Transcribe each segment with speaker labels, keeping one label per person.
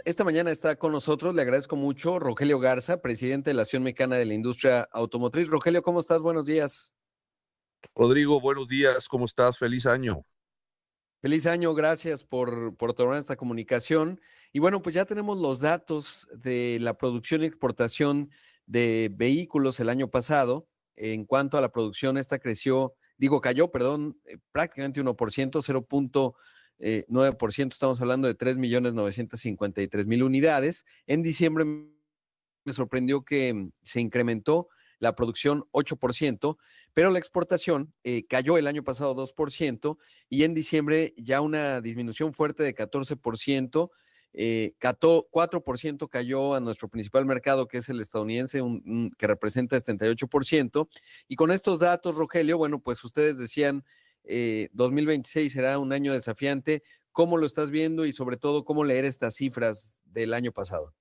Speaker 1: Esta mañana está con nosotros, le agradezco mucho, Rogelio Garza, presidente de la Asociación Mexicana de la Industria Automotriz. Rogelio, ¿cómo estás? Buenos días.
Speaker 2: Rodrigo, buenos días, ¿cómo estás? Feliz año.
Speaker 1: Feliz año, gracias por tomar esta comunicación. Y bueno, pues ya tenemos los datos de la producción y exportación de vehículos el año pasado. En cuanto a la producción, esta cayó, perdón, prácticamente 1%, 0.9%. Estamos hablando de 3.953.000 unidades. En diciembre me sorprendió que se incrementó la producción 8%, pero la exportación cayó el año pasado 2% y en diciembre ya una disminución fuerte de 14%. 4% cayó a nuestro principal mercado, que es el estadounidense, que representa el 78%. Y con estos datos, Rogelio, bueno, pues ustedes decían, 2026 será un año desafiante. ¿Cómo lo estás viendo y sobre todo cómo leer estas cifras del año pasado?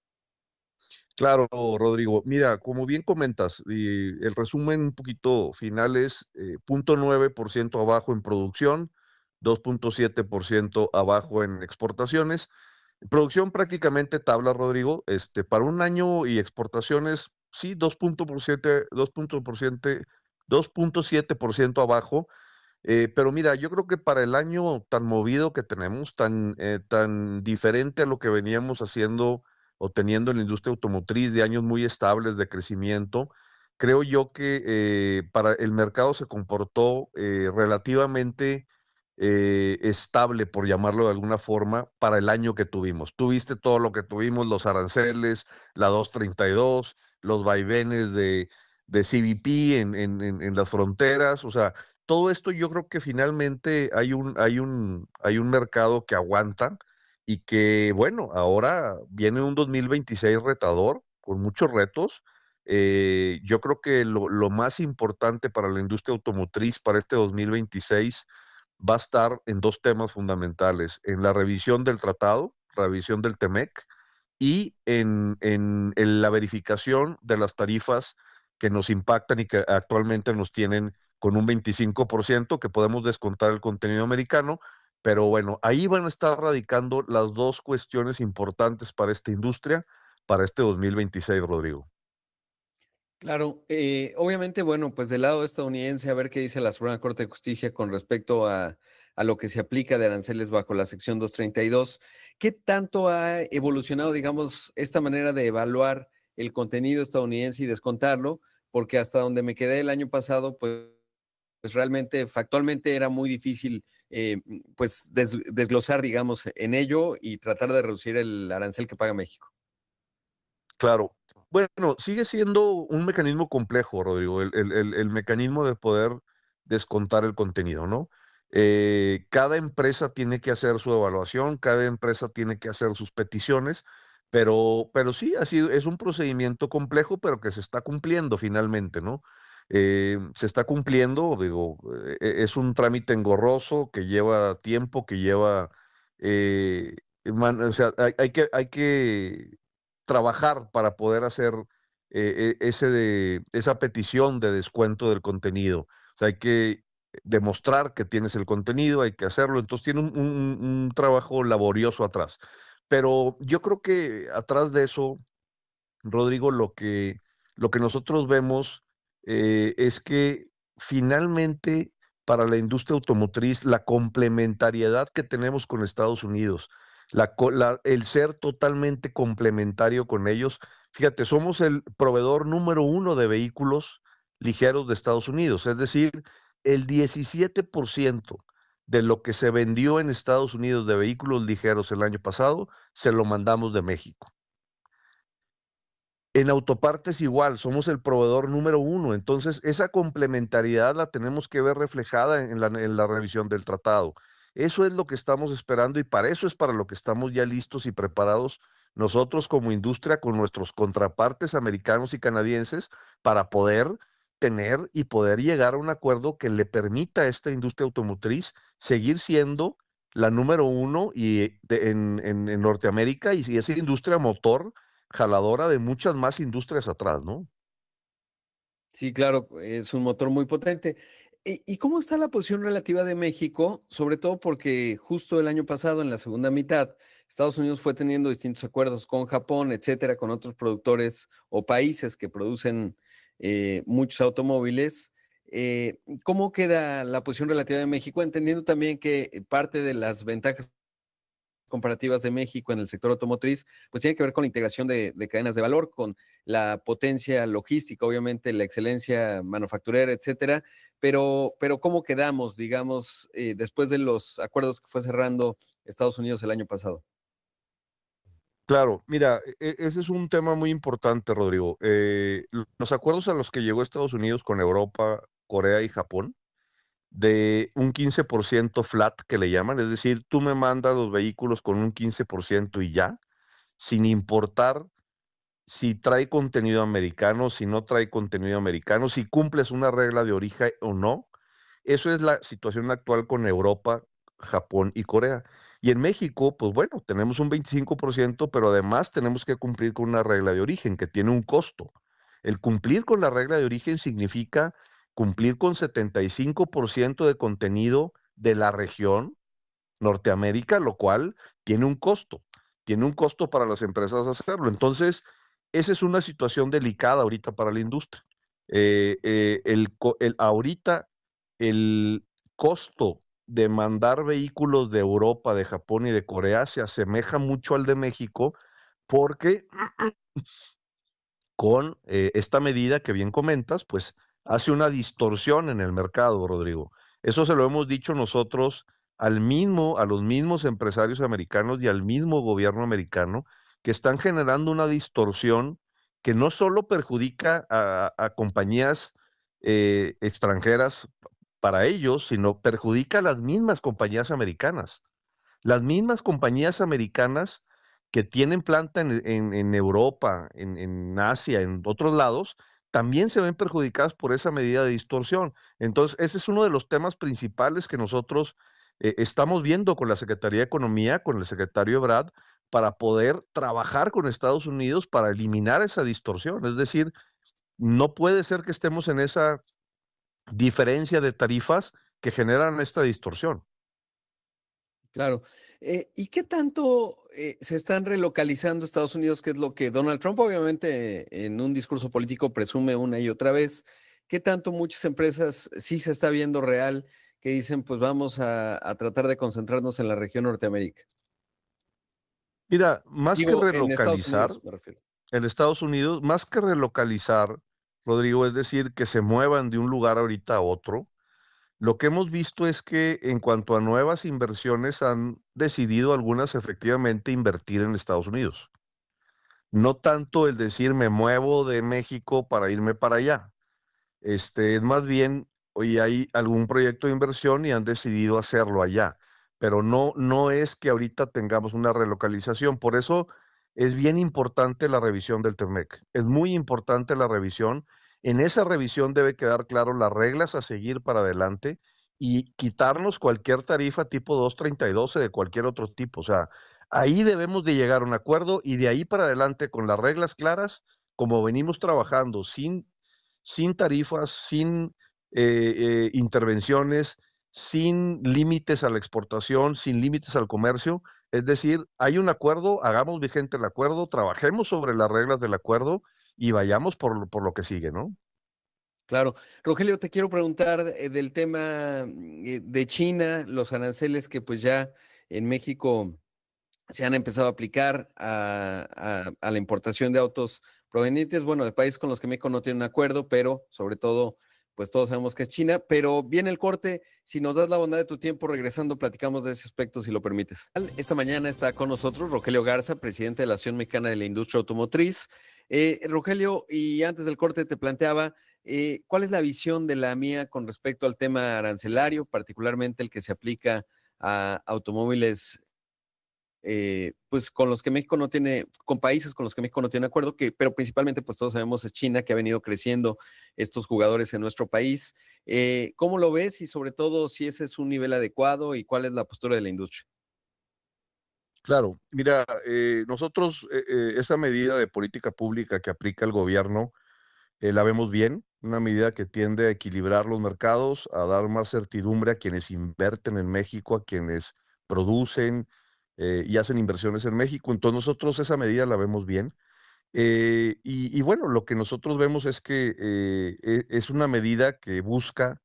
Speaker 2: Claro, Rodrigo. Mira, como bien comentas, y el resumen un poquito final es 0.9% abajo en producción, 2.7% abajo en exportaciones. Producción prácticamente tabla, Rodrigo. Para un año y exportaciones, sí, 2.7% abajo. Pero mira, yo creo que para el año tan movido que tenemos, tan diferente a lo que veníamos haciendo o teniendo en la industria automotriz de años muy estables de crecimiento, creo yo que para el mercado se comportó relativamente estable, por llamarlo de alguna forma, para el año que tuvimos. Tuviste todo lo que tuvimos, los aranceles, la 232, los vaivenes de CBP en las fronteras, o sea, todo esto yo creo que finalmente hay un mercado que aguanta y que, bueno, ahora viene un 2026 retador, con muchos retos. Yo creo que lo más importante para la industria automotriz para este 2026 va a estar en dos temas fundamentales, en la revisión del tratado, revisión del TEMEC, y en la verificación de las tarifas que nos impactan y que actualmente nos tienen con un 25% que podemos descontar el contenido americano, pero bueno, ahí van a estar radicando las dos cuestiones importantes para esta industria, para este 2026, Rodrigo.
Speaker 1: Claro, obviamente, bueno, pues del lado estadounidense, a ver qué dice la Suprema Corte de Justicia con respecto a lo que se aplica de aranceles bajo la sección 232. ¿Qué tanto ha evolucionado, digamos, esta manera de evaluar el contenido estadounidense y descontarlo? Porque hasta donde me quedé el año pasado, pues realmente, factualmente era muy difícil, pues desglosar, digamos, en ello y tratar de reducir el arancel que paga México.
Speaker 2: Claro. Bueno, sigue siendo un mecanismo complejo, Rodrigo, el mecanismo de poder descontar el contenido, ¿no? Cada empresa tiene que hacer su evaluación, cada empresa tiene que hacer sus peticiones, pero sí, es un procedimiento complejo, pero que se está cumpliendo finalmente, ¿no? Se está cumpliendo, digo, es un trámite engorroso que lleva tiempo, que lleva, o sea, hay que trabajar para poder hacer esa petición de descuento del contenido. O sea, hay que demostrar que tienes el contenido, hay que hacerlo. Entonces tiene un trabajo laborioso atrás. Pero yo creo que atrás de eso, Rodrigo, lo que nosotros vemos es que finalmente para la industria automotriz, la complementariedad que tenemos con Estados Unidos, el ser totalmente complementario con ellos, fíjate, somos el proveedor número uno de vehículos ligeros de Estados Unidos, es decir, el 17% de lo que se vendió en Estados Unidos de vehículos ligeros el año pasado, se lo mandamos de México. En autopartes igual, somos el proveedor número uno, entonces esa complementariedad la tenemos que ver reflejada en la revisión del tratado. Eso es lo que estamos esperando y para eso es para lo que estamos ya listos y preparados nosotros como industria con nuestros contrapartes americanos y canadienses para poder tener y poder llegar a un acuerdo que le permita a esta industria automotriz seguir siendo la número uno en Norteamérica y si esa industria motor jaladora de muchas más industrias atrás, ¿no?
Speaker 1: Sí, claro, es un motor muy potente. ¿Y cómo está la posición relativa de México? Sobre todo porque justo el año pasado, en la segunda mitad, Estados Unidos fue teniendo distintos acuerdos con Japón, etcétera, con otros productores o países que producen muchos automóviles. ¿Cómo queda la posición relativa de México? Entendiendo también que parte de las ventajas comparativas de México en el sector automotriz, pues tiene que ver con la integración de cadenas de valor, con la potencia logística, obviamente la excelencia manufacturera, etcétera. Pero ¿cómo quedamos, digamos, después de los acuerdos que fue cerrando Estados Unidos el año pasado?
Speaker 2: Claro, mira, ese es un tema muy importante, Rodrigo. Los acuerdos a los que llegó Estados Unidos con Europa, Corea y Japón, de un 15% flat que le llaman, es decir, tú me mandas los vehículos con un 15% y ya, sin importar si trae contenido americano, si no trae contenido americano, si cumples una regla de origen o no. Eso es la situación actual con Europa, Japón y Corea. Y en México, pues bueno, tenemos un 25%, pero además tenemos que cumplir con una regla de origen que tiene un costo. El cumplir con la regla de origen significa cumplir con 75% de contenido de la región Norteamérica, lo cual tiene un costo. Tiene un costo para las empresas hacerlo. Entonces, esa es una situación delicada ahorita para la industria. Ahorita el costo de mandar vehículos de Europa, de Japón y de Corea se asemeja mucho al de México porque con esta medida que bien comentas, pues hace una distorsión en el mercado, Rodrigo. Eso se lo hemos dicho nosotros a los mismos empresarios americanos y al mismo gobierno americano, que están generando una distorsión que no solo perjudica a compañías extranjeras para ellos, sino perjudica a las mismas compañías americanas. Las mismas compañías americanas que tienen planta en Europa, en Asia, en otros lados, también se ven perjudicadas por esa medida de distorsión. Entonces, ese es uno de los temas principales que nosotros estamos viendo con la Secretaría de Economía, con el secretario Ebrard, para poder trabajar con Estados Unidos para eliminar esa distorsión. Es decir, no puede ser que estemos en esa diferencia de tarifas que generan esta distorsión.
Speaker 1: Claro. ¿Y qué tanto se están relocalizando Estados Unidos, que es lo que Donald Trump obviamente en un discurso político presume una y otra vez? ¿Qué tanto muchas empresas sí se está viendo real que dicen, pues vamos a tratar de concentrarnos en la región Norteamérica?
Speaker 2: Mira, más que
Speaker 1: Digo, en Estados
Speaker 2: relocalizar
Speaker 1: Unidos, me refiero.
Speaker 2: en Estados Unidos, más que relocalizar, Rodrigo, es decir, que se muevan de un lugar ahorita a otro, lo que hemos visto es que en cuanto a nuevas inversiones han decidido algunas efectivamente invertir en Estados Unidos. No tanto el decir me muevo de México para irme para allá. Es más bien, hoy hay algún proyecto de inversión y han decidido hacerlo allá, pero no es que ahorita tengamos una relocalización. Por eso es bien importante la revisión del TEMEC. Es muy importante la revisión. En esa revisión debe quedar claro las reglas a seguir para adelante y quitarnos cualquier tarifa tipo 232 o de cualquier otro tipo. O sea, ahí debemos de llegar a un acuerdo y de ahí para adelante con las reglas claras, como venimos trabajando, sin tarifas, sin intervenciones, sin límites a la exportación, sin límites al comercio. Es decir, hay un acuerdo, hagamos vigente el acuerdo, trabajemos sobre las reglas del acuerdo y vayamos por lo que sigue, ¿no?
Speaker 1: Claro. Rogelio, te quiero preguntar del tema de China, los aranceles que pues ya en México se han empezado a aplicar a la importación de autos provenientes, bueno, de países con los que México no tiene un acuerdo, pero sobre todo, pues todos sabemos que es China. Pero viene el corte, si nos das la bondad de tu tiempo, regresando, platicamos de ese aspecto, si lo permites. Esta mañana está con nosotros Rogelio Garza, presidente de la Asociación Mexicana de la Industria Automotriz. Rogelio, y antes del corte te planteaba, ¿cuál es la visión de la mía con respecto al tema arancelario, particularmente el que se aplica a automóviles pues con los que México no tiene, con países con los que México no tiene acuerdo, pero principalmente pues todos sabemos es China que ha venido creciendo estos jugadores en nuestro país? ¿Cómo lo ves y sobre todo si ese es un nivel adecuado y cuál es la postura de la industria?
Speaker 2: Claro, mira, nosotros esa medida de política pública que aplica el gobierno la vemos bien, una medida que tiende a equilibrar los mercados, a dar más certidumbre a quienes invierten en México, a quienes producen, y hacen inversiones en México. Entonces nosotros esa medida la vemos bien. Y bueno, lo que nosotros vemos es que es una medida que busca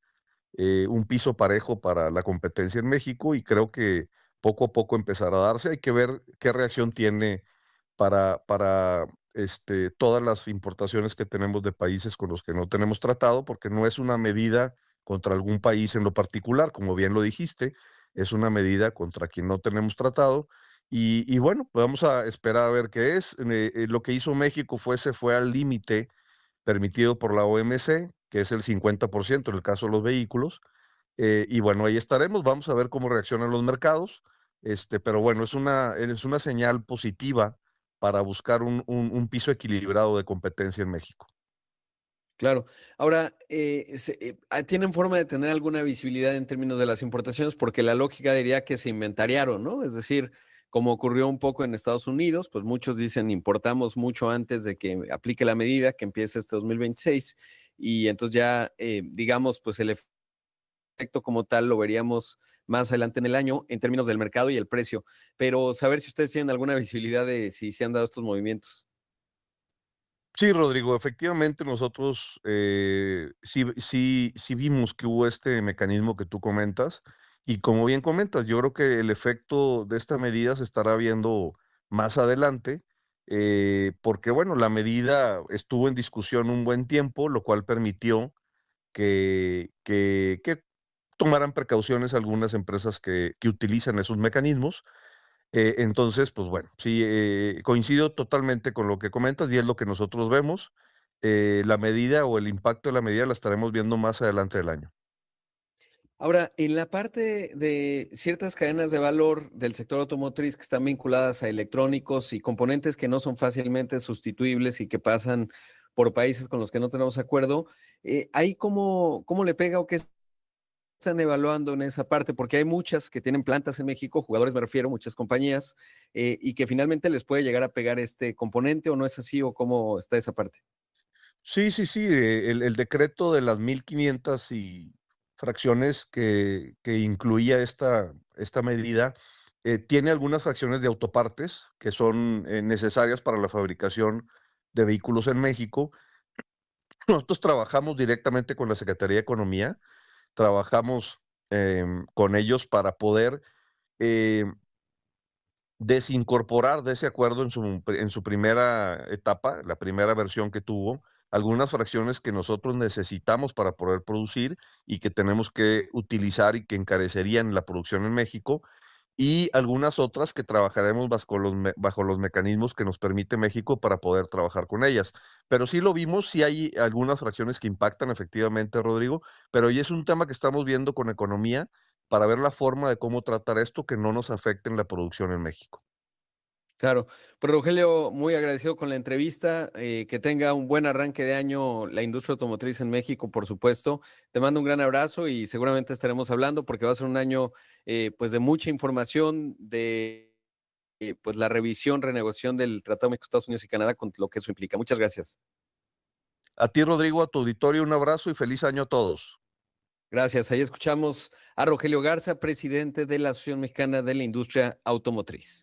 Speaker 2: un piso parejo para la competencia en México y creo que poco a poco empezará a darse. Hay que ver qué reacción tiene para todas las importaciones que tenemos de países con los que no tenemos tratado, porque no es una medida contra algún país en lo particular, como bien lo dijiste, es una medida contra quien no tenemos tratado. Y bueno, pues vamos a esperar a ver qué es. Lo que hizo México se fue al límite permitido por la OMC, que es el 50% en el caso de los vehículos. Y bueno, ahí estaremos, vamos a ver cómo reaccionan los mercados, pero bueno, es una señal positiva para buscar un piso equilibrado de competencia en México.
Speaker 1: Claro. Ahora, ¿tienen forma de tener alguna visibilidad en términos de las importaciones? Porque la lógica diría que se inventariaron, ¿no? Es decir, como ocurrió un poco en Estados Unidos, pues muchos dicen importamos mucho antes de que aplique la medida que empiece este 2026 y entonces ya, digamos, pues el efecto como tal lo veríamos más adelante en el año en términos del mercado y el precio. Pero saber si ustedes tienen alguna visibilidad de si se han dado estos movimientos.
Speaker 2: Sí, Rodrigo, efectivamente nosotros sí vimos que hubo este mecanismo que tú comentas y como bien comentas, yo creo que el efecto de esta medida se estará viendo más adelante porque bueno, la medida estuvo en discusión un buen tiempo, lo cual permitió que tomaran precauciones algunas empresas que utilizan esos mecanismos. Entonces, pues bueno, sí, coincido totalmente con lo que comentas y es lo que nosotros vemos. La medida o el impacto de la medida la estaremos viendo más adelante del año.
Speaker 1: Ahora, en la parte de ciertas cadenas de valor del sector automotriz que están vinculadas a electrónicos y componentes que no son fácilmente sustituibles y que pasan por países con los que no tenemos acuerdo, ¿ahí cómo le pega o qué están evaluando en esa parte? Porque hay muchas que tienen plantas en México, jugadores me refiero, muchas compañías, y que finalmente les puede llegar a pegar este componente o no es así o cómo está esa parte.
Speaker 2: Sí, sí, sí, el decreto de las 1,500 y fracciones que incluía esta medida tiene algunas fracciones de autopartes que son necesarias para la fabricación de vehículos en México. Nosotros trabajamos directamente con la Secretaría de Economía, trabajamos con ellos para poder eh, desincorporar de ese acuerdo en su primera etapa, la primera versión que tuvo, algunas fracciones que nosotros necesitamos para poder producir y que tenemos que utilizar y que encarecerían la producción en México, y algunas otras que trabajaremos bajo los mecanismos que nos permite México para poder trabajar con ellas. Pero sí lo vimos, sí hay algunas fracciones que impactan efectivamente, Rodrigo, pero ya es un tema que estamos viendo con economía para ver la forma de cómo tratar esto que no nos afecte en la producción en México.
Speaker 1: Claro, pues Rogelio, muy agradecido con la entrevista, que tenga un buen arranque de año la industria automotriz en México, por supuesto. Te mando un gran abrazo y seguramente estaremos hablando porque va a ser un año pues de mucha información, de pues la revisión, renegociación del Tratado México, Estados Unidos y Canadá con lo que eso implica. Muchas gracias.
Speaker 2: A ti, Rodrigo, a tu auditorio, un abrazo y feliz año a todos.
Speaker 1: Gracias. Ahí escuchamos a Rogelio Garza, presidente de la Asociación Mexicana de la Industria Automotriz.